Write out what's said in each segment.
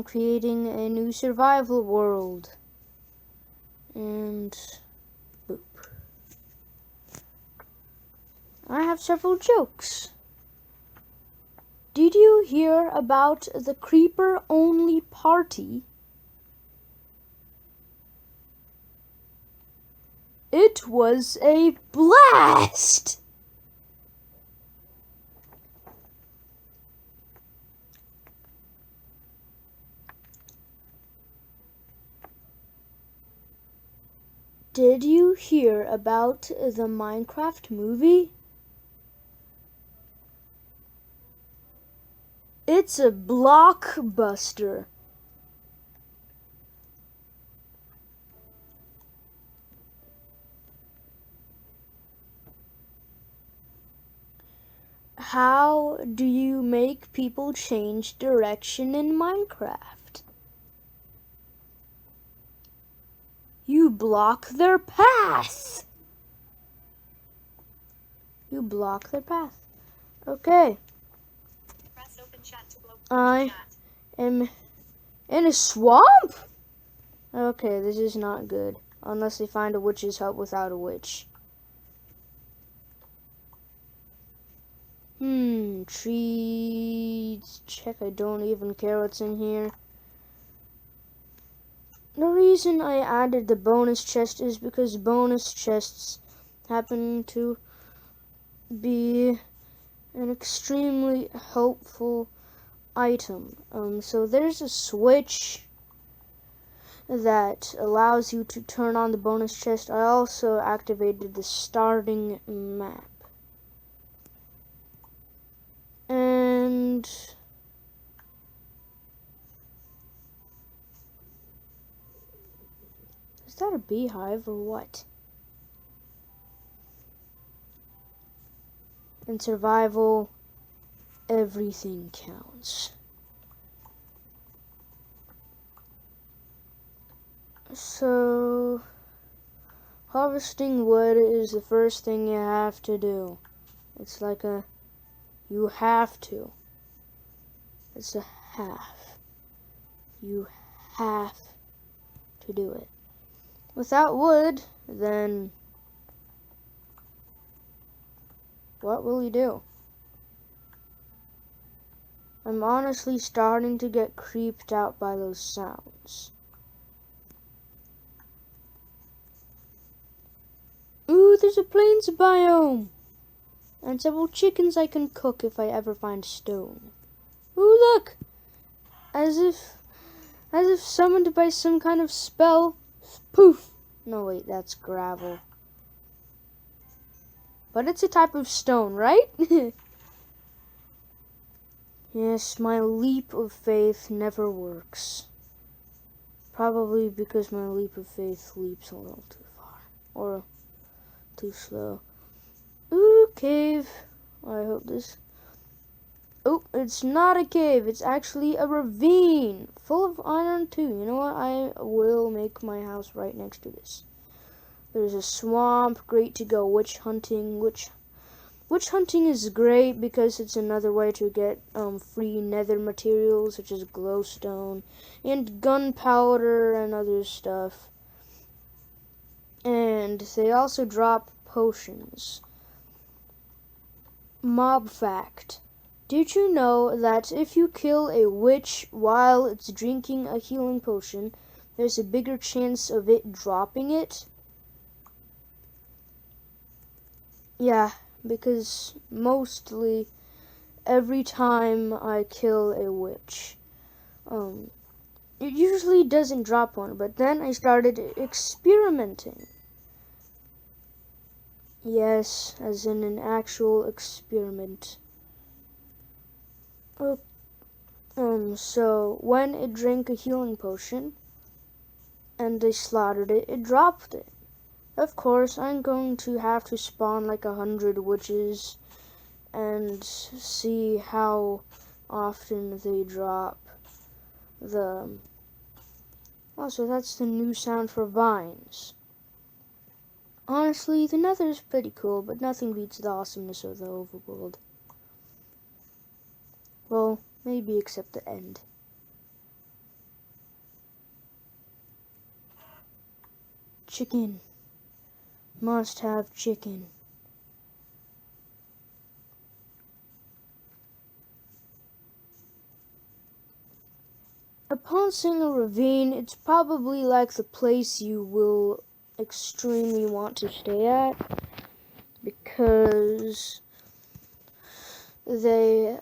I'm creating a new survival world. And boop. I have several jokes. Did you hear about the creeper-only party? It was a blast! Did you hear about the Minecraft movie? It's a blockbuster. How do you make people change direction in Minecraft? You block their path. You block their path. Okay. Press open chat to blow I chat. am in a swamp? Okay, this is not good. Unless they find a witch's hut without a witch. Trees. Check, I don't even care what's in here. The reason I added the bonus chest is because bonus chests happen to be an extremely helpful item. So there's a switch that allows you to turn on the bonus chest. I also activated the starting map. And is that a beehive or what? In survival, everything counts. So, harvesting wood is the first thing you have to do. It's like you have to. It's a have. You have to do it. Without wood, then what will you do? I'm honestly starting to get creeped out by those sounds. Ooh, there's a plains biome! And several chickens I can cook if I ever find stone. Ooh, look! As if summoned by some kind of spell. Poof! No, wait, that's gravel. But it's a type of stone, right? Yes, my leap of faith never works. Probably because my leap of faith leaps a little too far. Or too slow. Ooh, cave. I hope this... Oh, it's not a cave. It's actually a ravine. Full of iron, too. You know what? I will make my house right next to this. There's a swamp. Great to go witch hunting. Witch hunting is great because it's another way to get free nether materials, such as glowstone and gunpowder and other stuff. And they also drop potions. Mob fact. Did you know that if you kill a witch while it's drinking a healing potion, there's a bigger chance of it dropping it? Yeah, because mostly every time I kill a witch, it usually doesn't drop one, but then I started experimenting. Yes, as in an actual experiment. So when it drank a healing potion and they slaughtered it, it dropped it. Of course, I'm going to have to spawn like 100 witches and see how often they drop the... Also, that's the new sound for vines. Honestly, the Nether is pretty cool, but nothing beats the awesomeness of the overworld. Well, maybe except the end. Chicken. Must have chicken. Upon seeing a ravine, it's probably like the place you will extremely want to stay at because they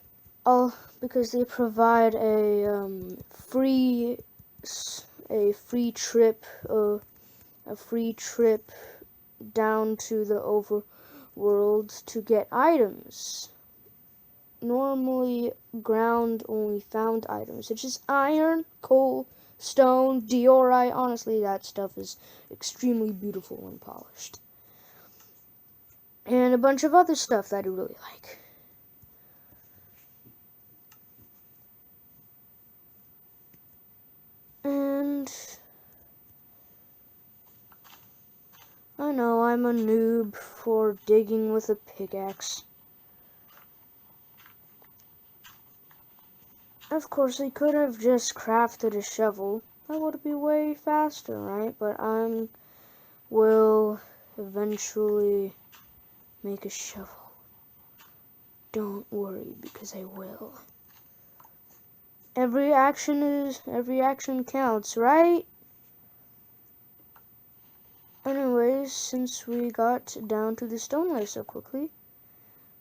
provide a free trip down to the overworld to get items. Normally ground only found items such as iron, coal, stone, diorite. Honestly, that stuff is extremely beautiful when polished. And a bunch of other stuff that I really like. And I know I'm a noob for digging with a pickaxe. Of course, I could have just crafted a shovel. That would be way faster, right? But I will eventually make a shovel. Don't worry, because I will. Every action counts, right? Anyways, since we got down to the stone layer so quickly,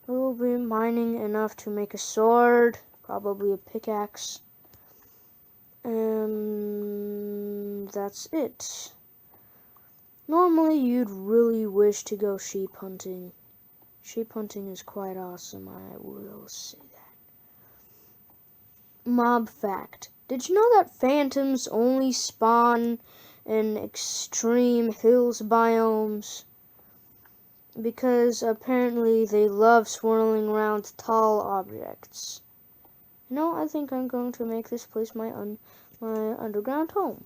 we'll be mining enough to make a sword, probably a pickaxe, and that's it. Normally, you'd really wish to go sheep hunting. Sheep hunting is quite awesome, I will say that. Mob fact. Did you know that phantoms only spawn in extreme hills biomes? Because apparently they love swirling around tall objects. You know, I think I'm going to make this place my underground home.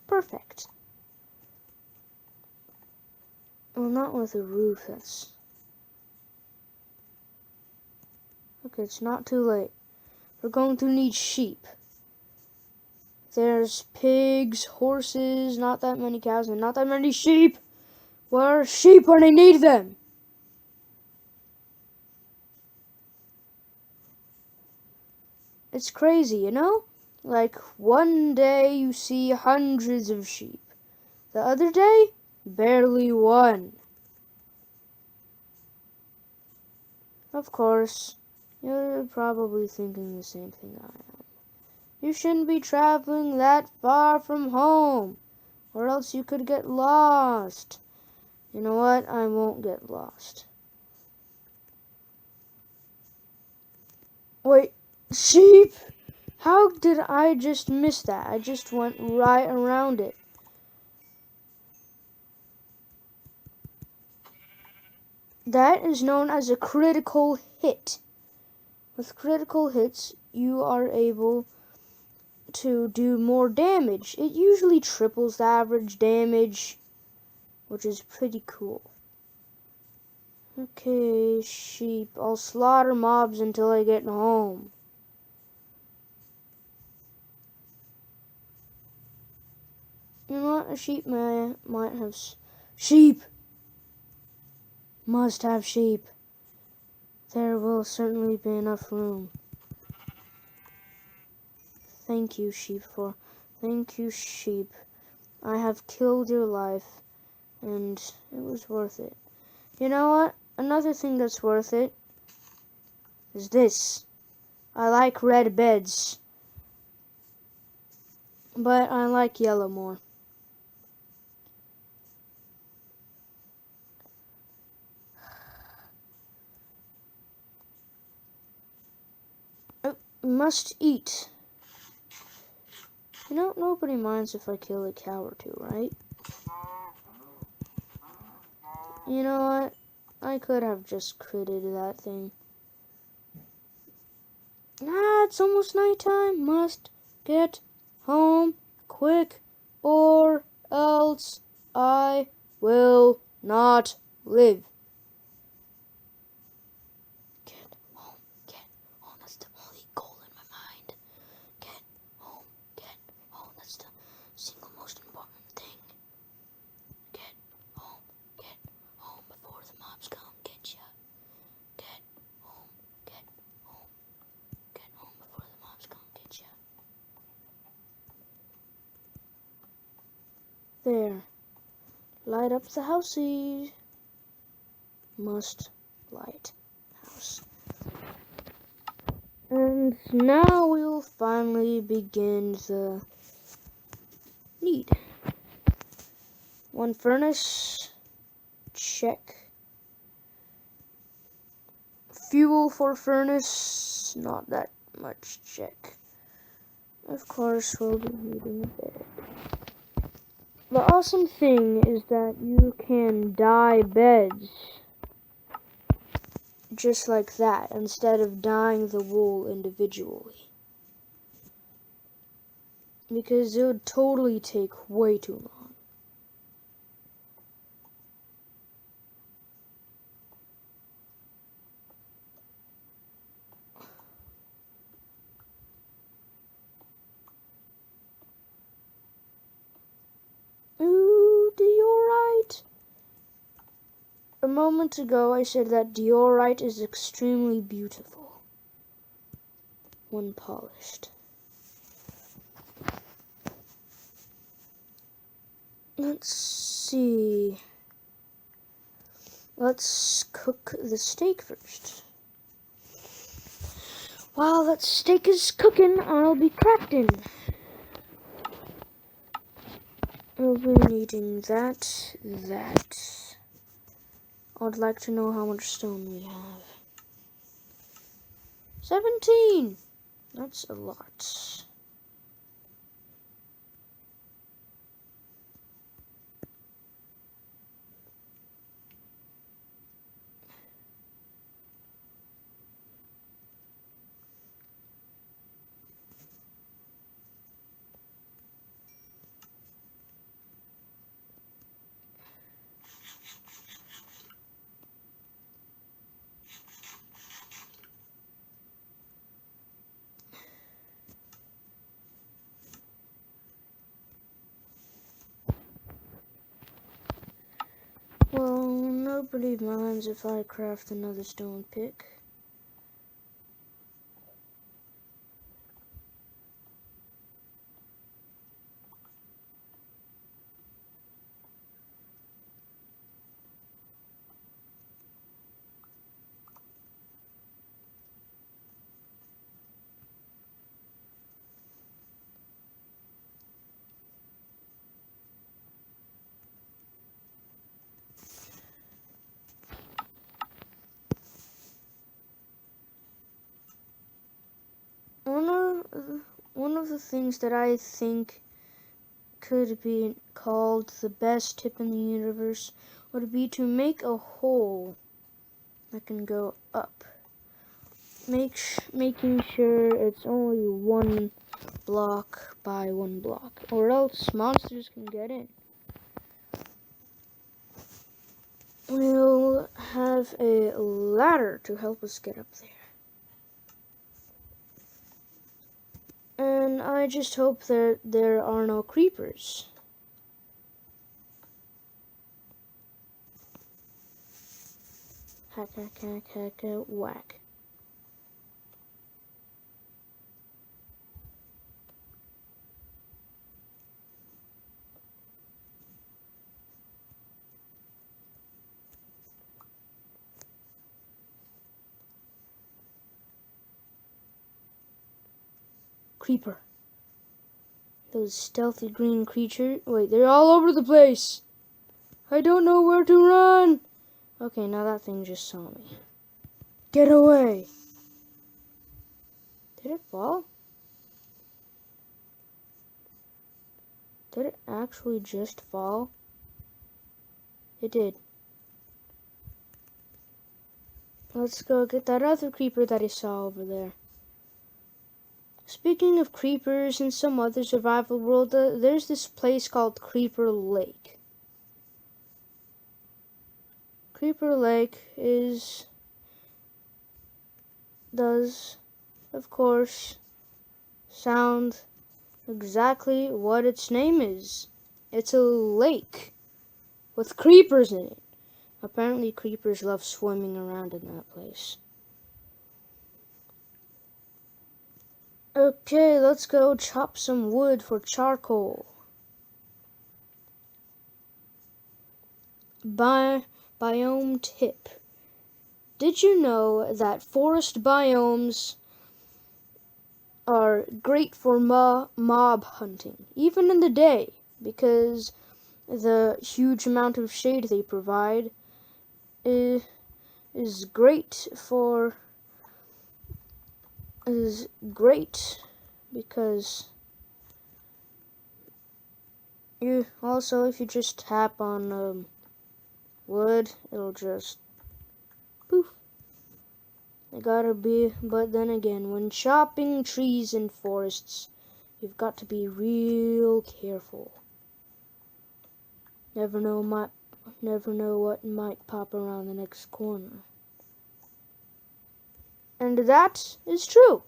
Perfect. Well, not with a roof, that's... Okay, it's not too late. We're going to need sheep. There's pigs, horses, not that many cows, and not that many sheep. Where are sheep when I need them? It's crazy, you know? Like, one day you see hundreds of sheep. The other day, barely one. Of course, you're probably thinking the same thing I am. You shouldn't be traveling that far from home, or else you could get lost. You know what? I won't get lost. Wait, sheep? How did I just miss that? I just went right around it. That is known as a critical hit. With critical hits, you are able to do more damage. It usually triples the average damage, which is pretty cool. Okay, sheep. I'll slaughter mobs until I get home. You know what? A sheep might have... Sheep! Must have sheep. There will certainly be enough room. Thank you, sheep. I have killed your life, and it was worth it. You know what? Another thing that's worth it is this. I like red beds, but I like yellow more. Must eat. You know, nobody minds if I kill a cow or two, right? You know what? I could have just critted that thing. It's almost nighttime. Must get home quick, or else I will not live. Get home. That's the only goal in my mind. Get home. That's the single most important thing. There. Light up the housey. Must light house. And now we'll finally begin the need. One furnace. Check. Fuel for furnace. Not that much. Check. Of course, we'll be needing a bed. The awesome thing is that you can dye beds just like that instead of dyeing the wool individually. Because it would totally take way too long. Ooh, diorite! A moment ago I said that diorite is extremely beautiful when polished. Let's see. Let's cook the steak first. While that steak is cooking, I'll be crafting. I'll be needing that. I'd like to know how much stone we have. 17! That's a lot. Well, nobody minds if I craft another stone pick. One of the things that I think could be called the best tip in the universe would be to make a hole that can go up. Making sure it's only 1 block by 1 block, or else monsters can get in. We'll have a ladder to help us get up there. And I just hope that there are no creepers. Hack, whack. Creeper. Those stealthy green creatures. Wait, they're all over the place. I don't know where to run. Okay, now that thing just saw me. Get away. Did it fall? Did it actually just fall? It did. Let's go get that other creeper that I saw over there. Speaking of creepers in some other survival world, there's this place called Creeper Lake. Creeper Lake does, of course, sound exactly what its name is. It's a lake with creepers in it. Apparently creepers love swimming around in that place. Okay, let's go chop some wood for charcoal. biome tip. Did you know that forest biomes are great for mob hunting, even in the day, because the huge amount of shade they provide is great for is great because you also, if you just tap on wood, it'll just poof. It gotta be, but then again, when chopping trees in forests, you've got to be real careful. Never know what might pop around the next corner. And that is true.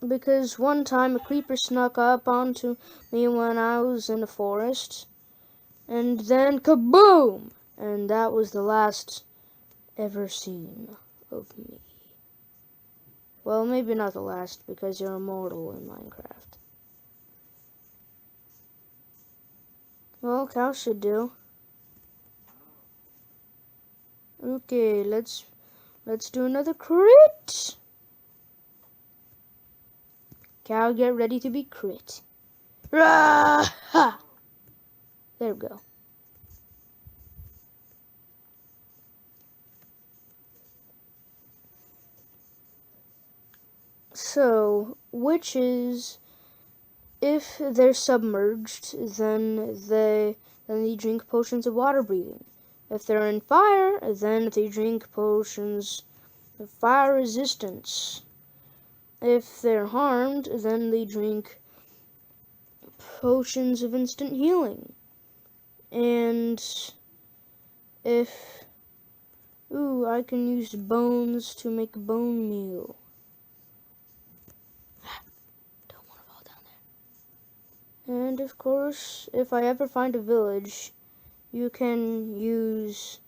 Because one time a creeper snuck up onto me when I was in the forest, and then kaboom! And that was the last ever seen of me. Well, maybe not the last, because you're immortal in Minecraft. Well, cow should do. Okay, let's do another crit. Cow, get ready to be crit. Rah! Ha! There we go. So, witches, if they're submerged, then they drink potions of water breathing. If they're in fire, then they drink potions of fire resistance. If they're harmed, then they drink potions of instant healing. And if I can use bones to make bone meal. Don't want to fall down there. And of course, if I ever find a village, you can use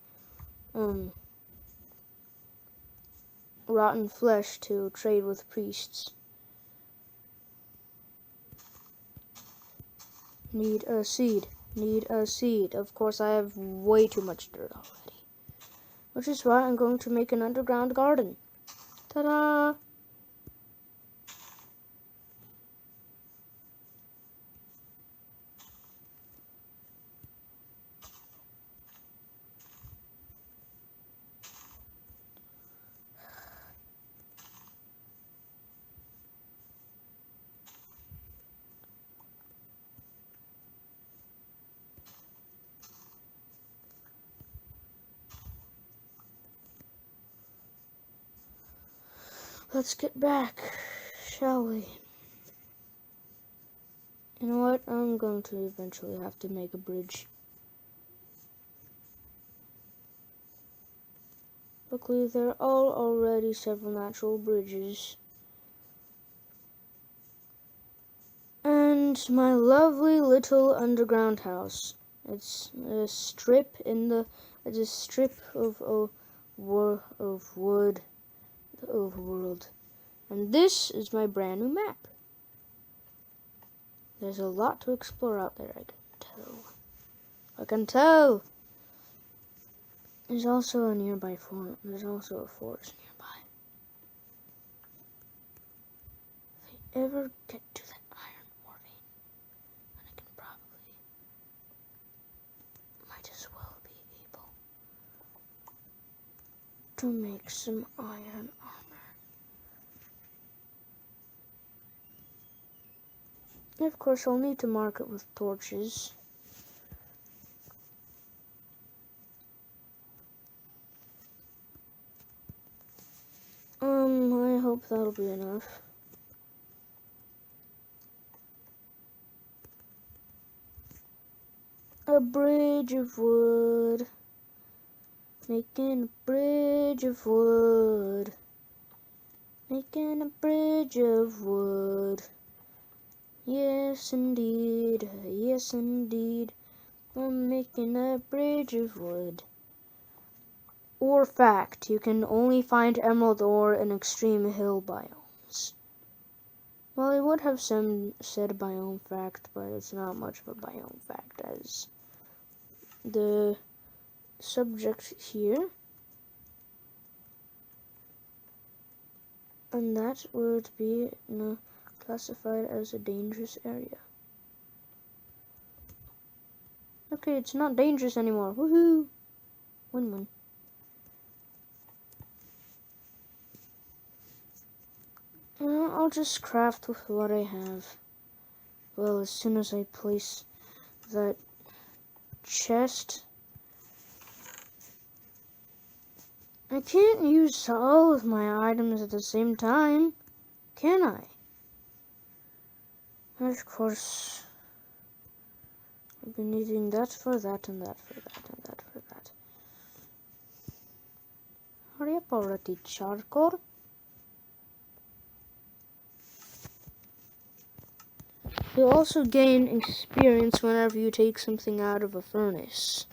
rotten flesh to trade with priests. Need a seed. Of course, I have way too much dirt already. Which is why I'm going to make an underground garden. Ta-da! Let's get back, shall we? You know what? I'm going to eventually have to make a bridge. Luckily, there are already several natural bridges. And my lovely little underground house. It's a strip of wood the overworld. And this is my brand new map. There's a lot to explore out there, I can tell. There's also a nearby forest. There's also a forest nearby. If I ever get to that iron ore vein, then I can probably, might as well be able to make some iron armor. And of course, I'll need to mark it with torches. I hope that'll be enough. A bridge of wood. Making a bridge of wood. Making a bridge of wood. Yes, indeed. Yes, indeed. I'm making a bridge of wood. Ore fact, you can only find emerald ore in extreme hill biomes. Well, I would have some said biome fact, but it's not much of a biome fact as the subject here, and that would be classified as a dangerous area. Okay, it's not dangerous anymore. Woohoo! Win-win. I'll just craft with what I have. Well, as soon as I place that chest, I can't use all of my items at the same time, can I? Of course, I've been needing that for that and that for that and that for that. Hurry up already, charcoal. You'll also gain experience whenever you take something out of a furnace.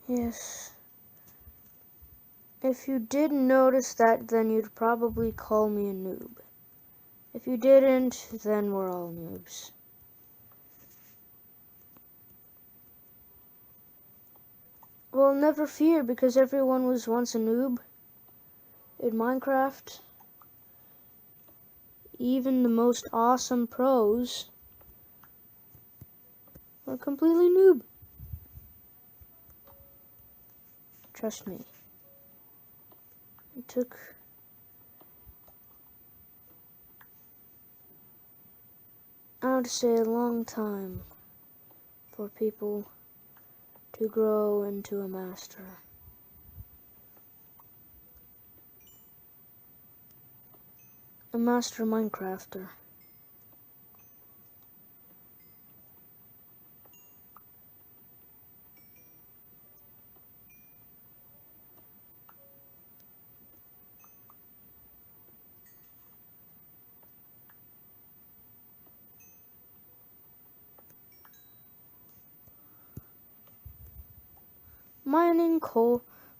Yes. If you did notice that, then you'd probably call me a noob. If you didn't, then we're all noobs. Well, never fear, because everyone was once a noob in Minecraft. Even the most awesome pros are completely noob. Trust me. It took I would say a long time for people to grow into a master. A master Minecrafter.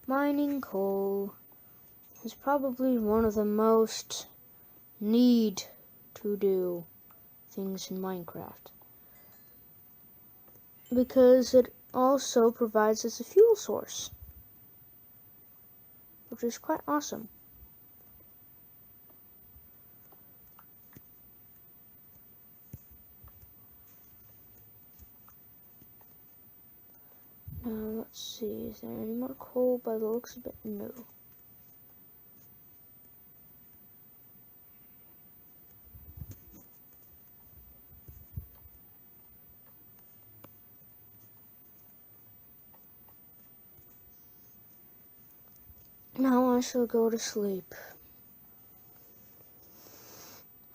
Mining coal is probably one of the most need to do things in Minecraft, because it also provides us a fuel source, which is quite awesome. Now let's see, is there any more coal? By the looks of it, no. Now I shall go to sleep.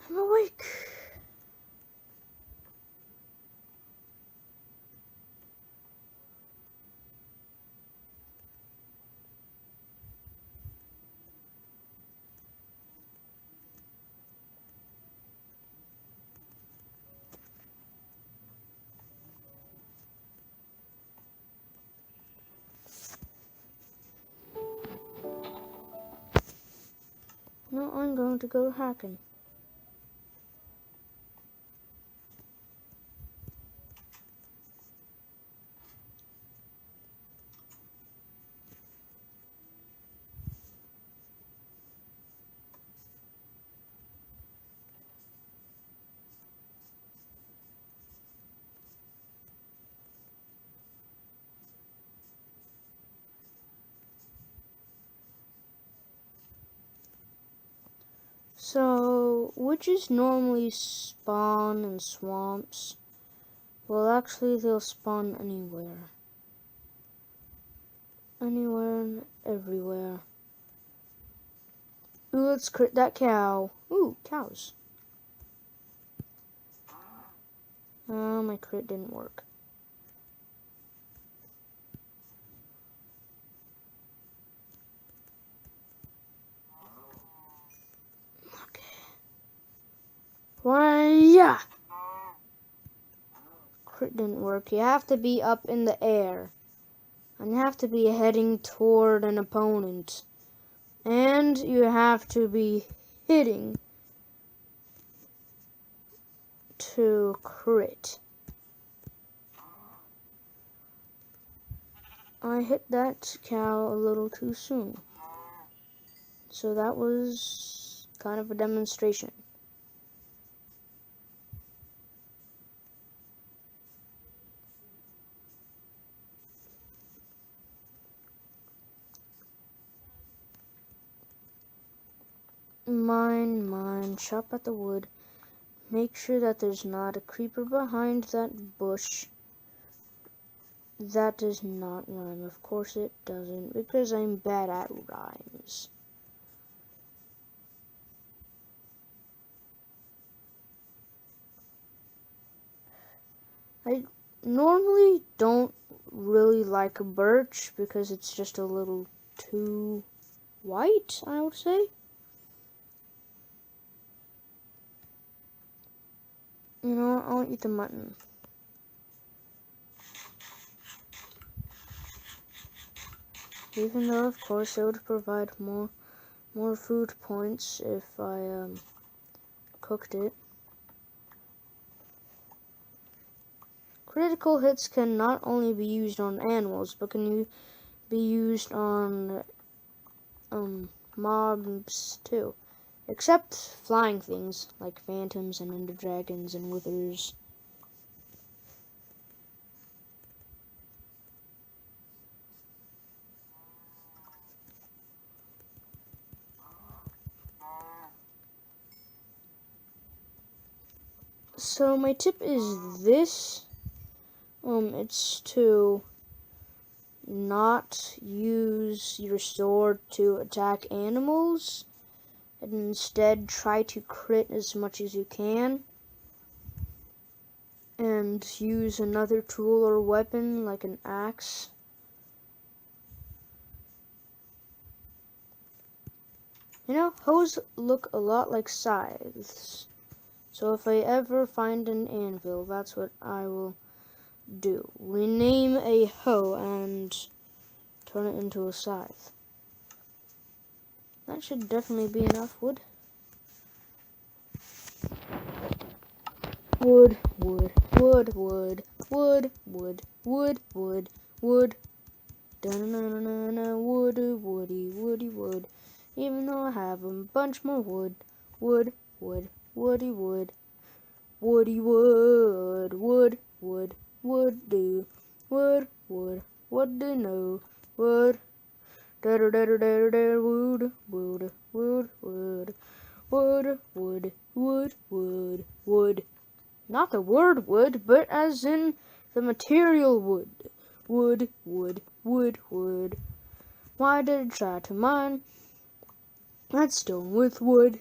I'm awake. Now I'm going to go hacking. So, witches normally spawn in swamps. Well, actually, they'll spawn anywhere. Anywhere and everywhere. Ooh, let's crit that cow. Ooh, cows. Oh, my crit didn't work. crit didn't work. You have to be up in the air. And you have to be heading toward an opponent. And you have to be hitting to crit. I hit that cow a little too soon. So that was kind of a demonstration. Mine, chop at the wood. Make sure that there's not a creeper behind that bush. That does not rhyme. Of course it doesn't, because I'm bad at rhymes. I normally don't really like birch because it's just a little too white, I would say. You know, I'll eat the mutton. Even though, of course, it would provide more food points if I cooked it. Critical hits can not only be used on animals, but can be used on mobs too. Except flying things like phantoms and ender dragons and withers. So my tip is this. It's to not use your sword to attack animals, and instead try to crit as much as you can, and use another tool or weapon like an axe. You know, hoes look a lot like scythes, so if I ever find an anvil, that's what I will do. Rename a hoe and turn it into a scythe. That should definitely be enough wood. Wood, wood, wood, wood, wood, wood, wood, wood, wood. Da-na-na-na-na, woody, woody, woody, wood. Even though I have a bunch more wood. Wood, wood, woody, wood. Woody, wood, wood, wood, wood, do. Wood, wood, wood, do, no. Wood. Da-da-da-da-da-da, wood, wood, wood, wood. Wood, wood, wood, wood, wood. Not the word wood, but as in the material wood. Wood, wood, wood, wood. Why did I try to mine that stone with wood?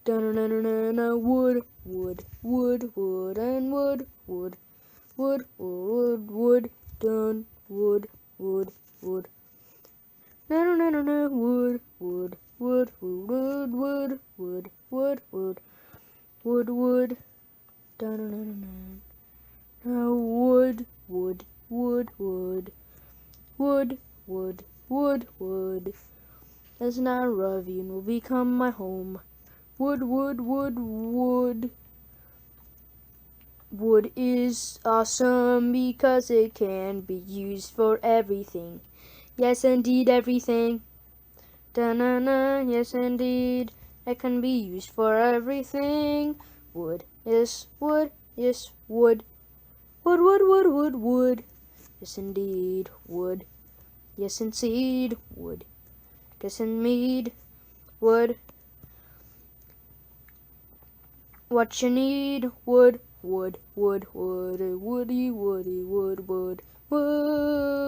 Da-na-na-na-na, wood, wood, wood, wood, and wood, wood, wood, wood, wood, done, wood, wood, wood. Na-na-na-na-na, wood, wood, wood, wood, wood, wood, wood, wood, wood, wood. Da-na-na-na-na. Wood, wood, wood, wood, wood, wood, wood, wood. As now ravine will become my home. Wood, wood, wood, wood. Wood is awesome because it can be used for everything. Yes, indeed, everything. Da-na-na, yes, indeed. It can be used for everything. Wood, yes, wood, yes, wood. Wood, wood, wood, wood, wood. Yes, indeed, wood. Yes, indeed, wood. Yes, indeed, wood. What you need, wood, wood, wood, wood, woody, woody, wood, wood, wood.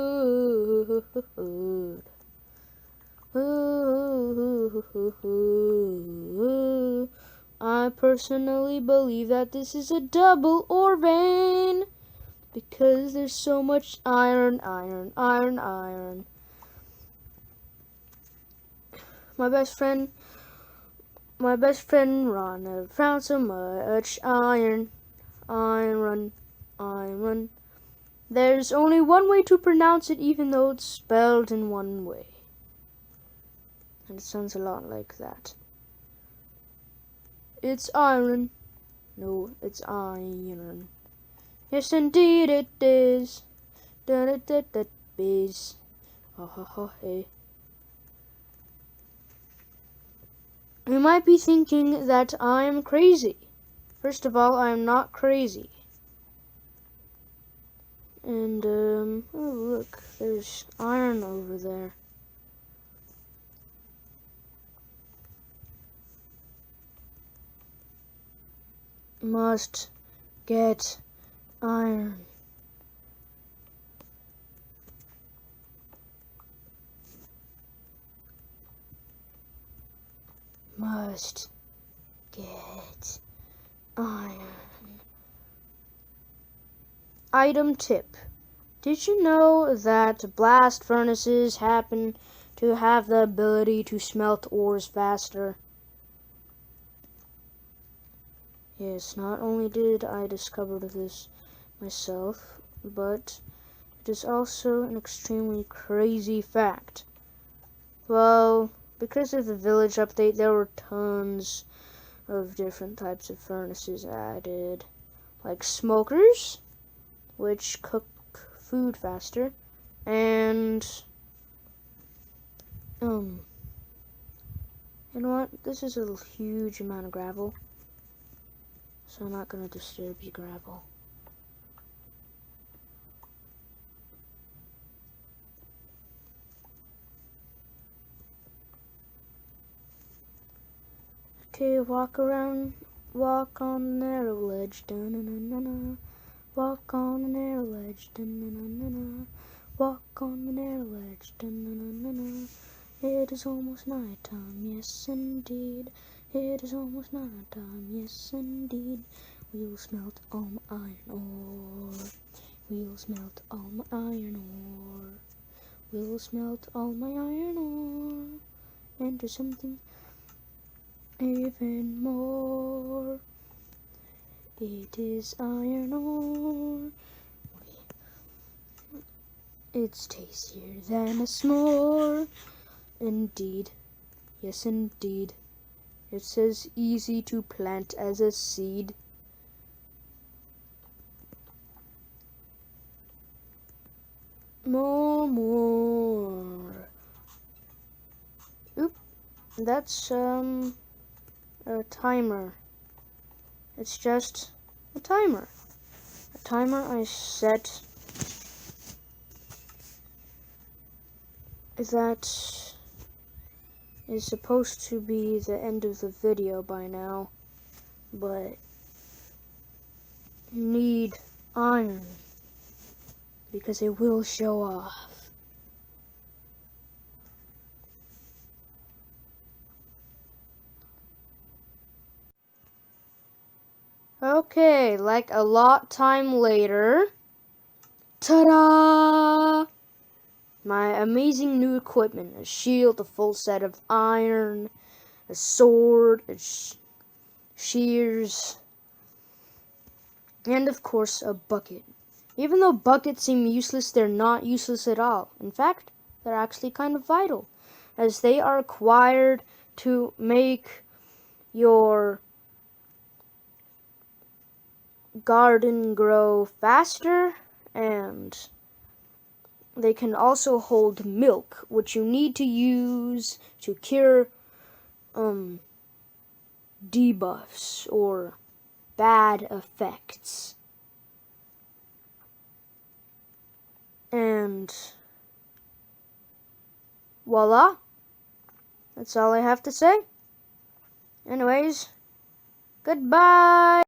I personally believe that this is a double ore vein because there's so much iron, iron, iron, iron. My best friend Ron found so much iron, iron. iron. There's only one way to pronounce it, even though it's spelled in one way. And it sounds a lot like that. It's iron. No, it's iron. Yes, indeed it is. Biz. Ha ha ha hey. You might be thinking that I'm crazy. First of all, I'm not crazy. And, oh look, there's iron over there. Must get iron. Must get iron. Item tip. Did you know that blast furnaces happen to have the ability to smelt ores faster? Yes, not only did I discover this myself, but it is also an extremely crazy fact. Well, because of the village update, there were tons of different types of furnaces added, like smokers, which cook food faster, and you know what? This is a huge amount of gravel, so I'm not gonna disturb you, gravel. Okay, walk on the narrow ledge, da-na-na-na-na. Walk on the narrow ledge, da-na-na-na-na. Walk on the narrow ledge, da-na-na-na-na. It is almost night time, yes indeed. It is almost night time, yes indeed. We'll smelt all my iron ore. We'll smelt all my iron ore. We'll smelt all my iron ore into something even more. It is iron ore. It's tastier than a s'more. Indeed. Yes, indeed. It's as easy to plant as a seed. More. Oop. That's, a timer. It's just a timer. A timer I set that is supposed to be the end of the video by now, but need iron because it will show off. Okay, like a lot time later, ta-da! My amazing new equipment, a shield, a full set of iron, a sword, shears, and of course a bucket. Even though buckets seem useless, they're not useless at all. In fact, they're actually kind of vital, as they are required to make your garden grow faster, and they can also hold milk, which you need to use to cure debuffs or bad effects. And voila, that's all I have to say. Anyways, goodbye.